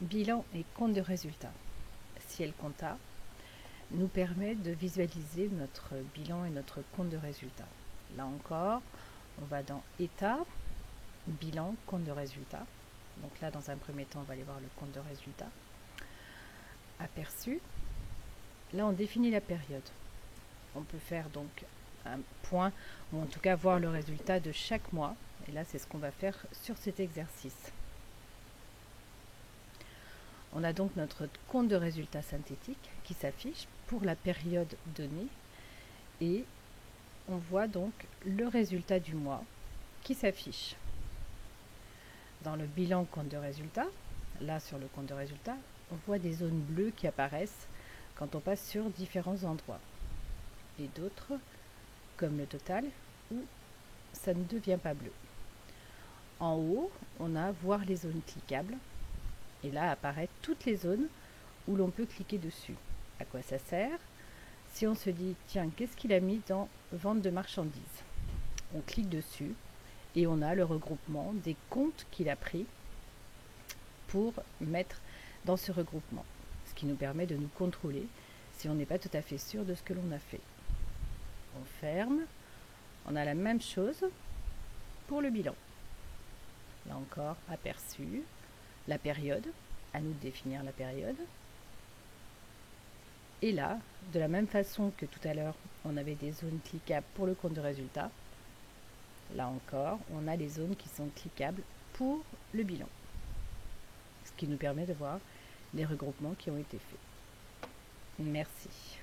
Bilan et compte de résultat. Ciel Compta nous permet de visualiser notre bilan et notre compte de résultat. Là encore, on va dans État, bilan, compte de résultat. Donc là, dans un premier temps, on va aller voir le compte de résultat. Aperçu. Là, on définit la période. On peut faire donc un point, ou en tout cas voir le résultat de chaque mois. Et là, c'est ce qu'on va faire sur cet exercice. On a donc notre compte de résultat synthétique qui s'affiche pour la période donnée et on voit donc le résultat du mois qui s'affiche. Dans le bilan compte de résultat, là sur le compte de résultat, on voit des zones bleues qui apparaissent quand on passe sur différents endroits. Et d'autres, comme le total, où ça ne devient pas bleu. En haut, on a voir les zones cliquables. Et là apparaissent toutes les zones où l'on peut cliquer dessus. À quoi ça sert? Si on se dit, tiens, qu'est-ce qu'il a mis dans vente de marchandises? On clique dessus et on a le regroupement des comptes qu'il a pris pour mettre dans ce regroupement. Ce qui nous permet de nous contrôler si on n'est pas tout à fait sûr de ce que l'on a fait. On ferme. On a la même chose pour le bilan. Là encore, aperçu. La période, à nous de définir la période. Et là, de la même façon que tout à l'heure, on avait des zones cliquables pour le compte de résultat, là encore, on a les zones qui sont cliquables pour le bilan. Ce qui nous permet de voir les regroupements qui ont été faits. Merci.